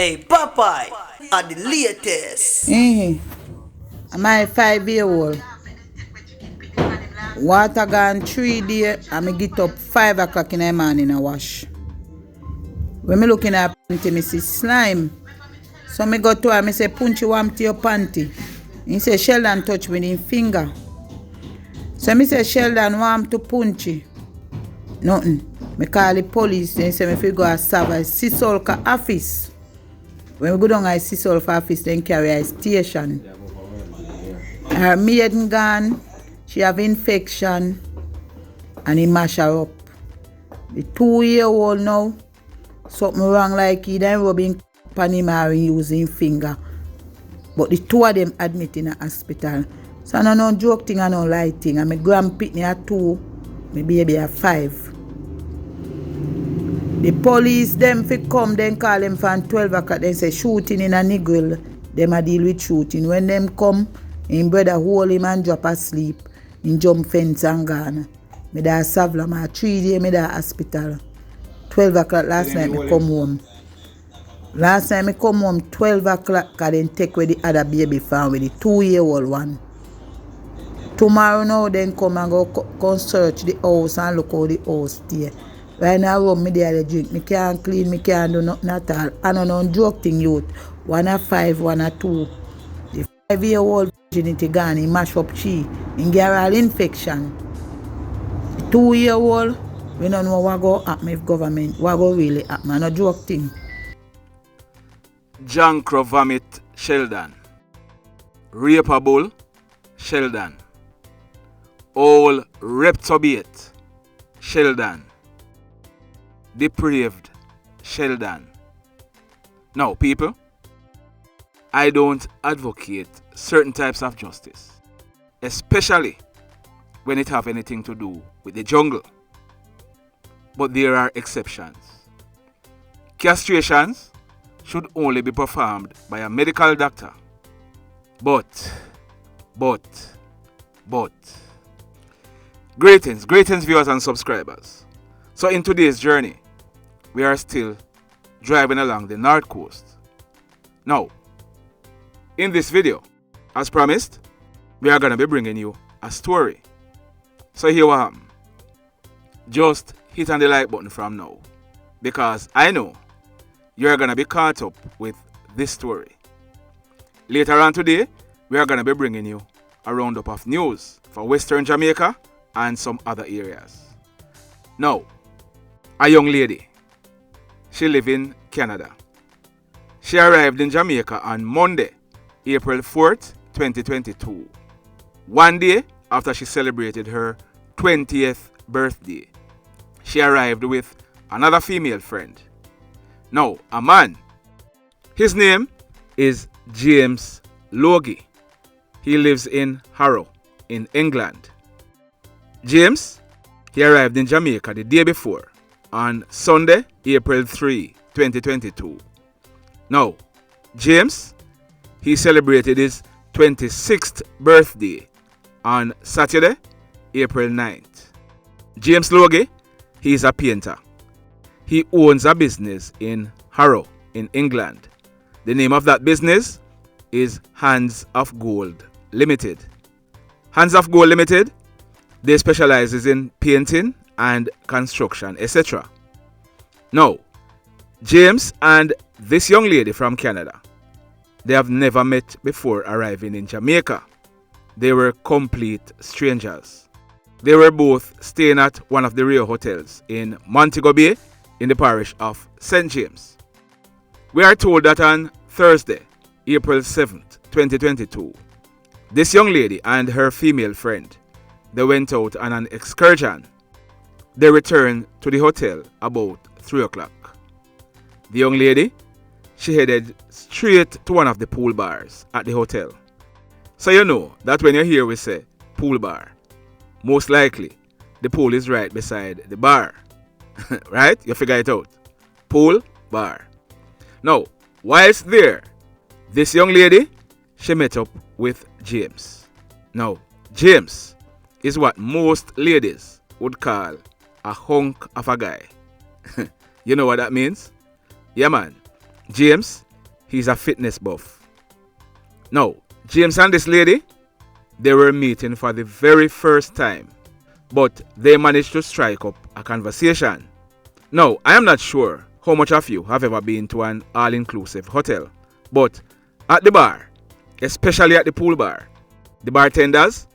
Hey, Popeye are the latest. My 5 year old. Water gone 3 days and me get up 5 o'clock in the morning and wash. When me looking at panty, me see slime. So me go to her, me say, Punch, you want to your panty? He say, Sheldon touch with his finger. So me say, Sheldon want to punch it. Nothing. Me call the police, they say me fi go a Sava Sisolka office. When we go down to Sisolka office, then carry her station. Her maiden gone, she have infection, and he mash her up. The 2-year-old now, something wrong like he then rubbing on him or using finger. But the two of them admit in a hospital. So I no joke thing and no lie thing. And my grandpitney at 2, my baby at 5. The police them fi come, then call them from 12 o'clock, then say shooting in a Negril. Them a deal with shooting. When them come, him brother hold him and drop asleep. Him jump fence and gone. Me da Savla, ma 3 days me da hospital. 12 o'clock last night me come home. Last time I come home 12 o'clock, cause then take with the other baby from with the 2-year-old one. Tomorrow now then come and go search the house and look how the house stay. Right now run me there the drink. Me can't clean, me can't do nothing at all. I don't know joke thing youth. 1 or 5, 1 or 2. The 5-year-old virginity gone, he mash up chi. He get all infection. The 2-year-old, we don't know what go happen if government, what go really happen. I no joke thing. Jankro vomit Sheldon. Rapeable Sheldon. All reptobate Sheldon. Depraved Sheldon. Now, people, I don't advocate certain types of justice, especially when it have anything to do with the jungle. But there are exceptions. Castrations should only be performed by a medical doctor. But. Greetings viewers and subscribers. So in today's journey, we are still driving along the North Coast. Now, in this video, as promised, we are going to be bringing you a story. So here what happened. Just hit on the like button from now, because I know you're going to be caught up with this story. Later on today, we are going to be bringing you a roundup of news for Western Jamaica and some other areas. Now, a young lady, she lives in Canada. She arrived in Jamaica on Monday, April 4th, 2022. 1 day after she celebrated her 20th birthday. She arrived with another female friend. Now, a man. His name is James Logie. He lives in Harrow, in England. James, he arrived in Jamaica the day before, on Sunday, April 3, 2022. Now, James, he celebrated his 26th birthday on Saturday, April 9th. James Logie, he is a painter. He owns a business in Harrow, in England. The name of that business is Hands of Gold Limited. Hands of Gold Limited, they specialize in painting and construction, etc. Now, James and this young lady from Canada, they have never met before arriving in Jamaica. They were complete strangers. They were both staying at one of the Rio hotels in Montego Bay in the parish of St. James. We are told that on Thursday, April 7th, 2022, this young lady and her female friend, they went out on an excursion. They returned to the hotel about 3 o'clock. The young lady, she headed straight to one of the pool bars at the hotel. So you know that when you hear we say pool bar, most likely the pool is right beside the bar. Right? You figure it out. Pool bar. Now, whilst there, this young lady, she met up with James. Now, James is what most ladies would call a hunk of a guy. You know what that means? Yeah, man. James, he's a fitness buff. Now, James and this lady, they were meeting for the very first time, but they managed to strike up a conversation. Now, I am not sure how much of you have ever been to an all-inclusive hotel, but at the bar, especially at the pool bar, the bartenders,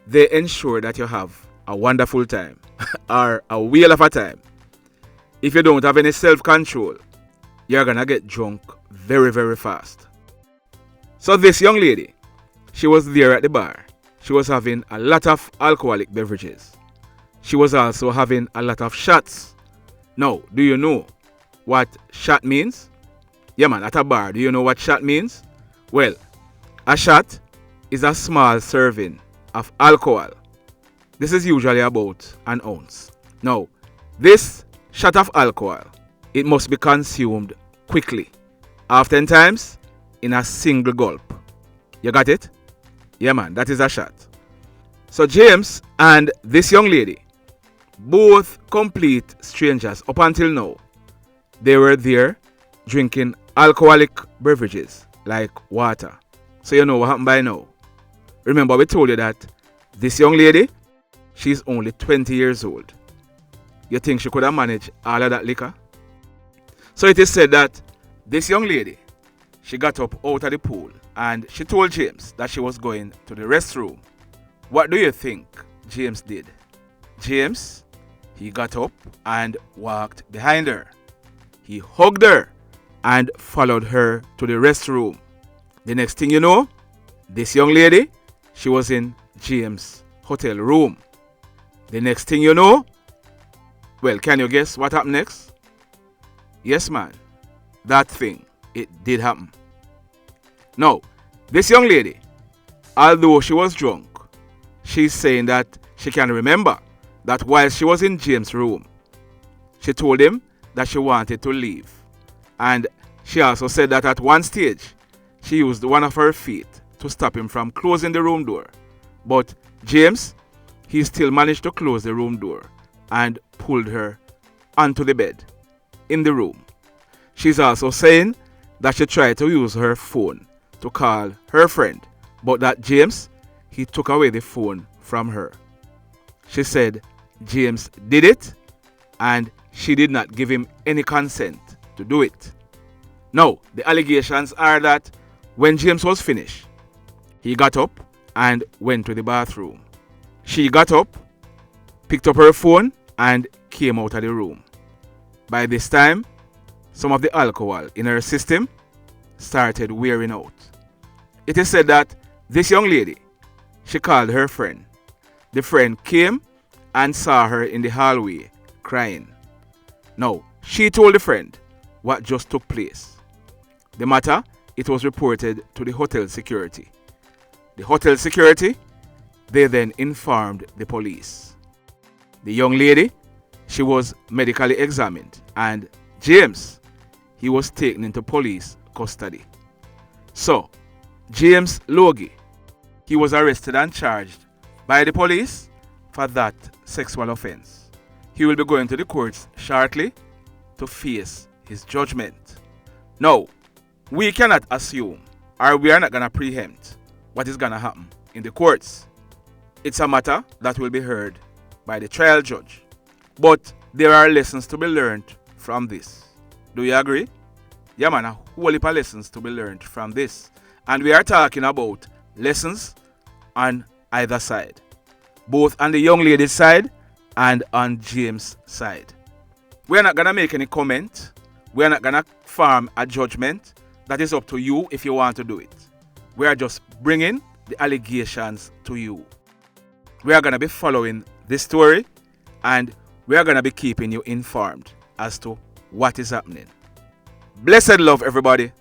they ensure that you have a wonderful time or a whale of a time. If you don't have any self-control, you're gonna get drunk very, very fast. So this young lady, she was there at the bar. She was having a lot of alcoholic beverages. She was also having a lot of shots. Now, do you know what shot means? Yeah man, at a bar, do you know what shot means? Well, a shot is a small serving of alcohol. This is usually about an ounce. Now, this shot of alcohol, it must be consumed quickly, oftentimes in a single gulp. You got it? Yeah man, that is a shot. So James and this young lady, both complete strangers up until now, they were there drinking alcoholic beverages like water. So you know what happened by now. Remember we told you that this young lady, she's only 20 years old. You think she could have managed all of that liquor? So it is said that this young lady, she got up out of the pool and she told James that she was going to the restroom. What do you think James did? James, he got up and walked behind her. He hugged her and followed her to the restroom. The next thing you know, this young lady, she was in James' hotel room. The next thing you know, well, can you guess what happened next? Yes, man, that thing, it did happen. Now, this young lady, although she was drunk, she's saying that she can remember that while she was in James' room, she told him that she wanted to leave. And she also said that at one stage, she used one of her feet to stop him from closing the room door. But James, he still managed to close the room door and pulled her onto the bed in the room. She's also saying that she tried to use her phone to call her friend, but that James, he took away the phone from her. She said James did it and she did not give him any consent to do it. Now, the allegations are that when James was finished, he got up and went to the bathroom. She got up, picked up her phone and came out of the room. By this time, some of the alcohol in her system started wearing out. It is said that this young lady, she called her friend. The friend came and saw her in the hallway crying. Now, she told the friend what just took place. The matter, it was reported to the hotel security. The hotel security, they then informed the police. The young lady, she was medically examined and James, he was taken into police custody. So, James Logie, he was arrested and charged by the police for that sexual offense. He will be going to the courts shortly to face his judgment. Now, we cannot assume or we are not going to preempt what is going to happen in the courts. It's a matter that will be heard by the trial judge. But there are lessons to be learned from this. Do you agree? Yeah man, a whole heap of lessons to be learned from this. And we are talking about lessons on either side. Both on the young lady's side and on James' side. We are not going to make any comment. We are not going to form a judgment. That is up to you if you want to do it. We are just bringing the allegations to you. We are going to be following this story and we are going to be keeping you informed as to what is happening. Blessed love, everybody.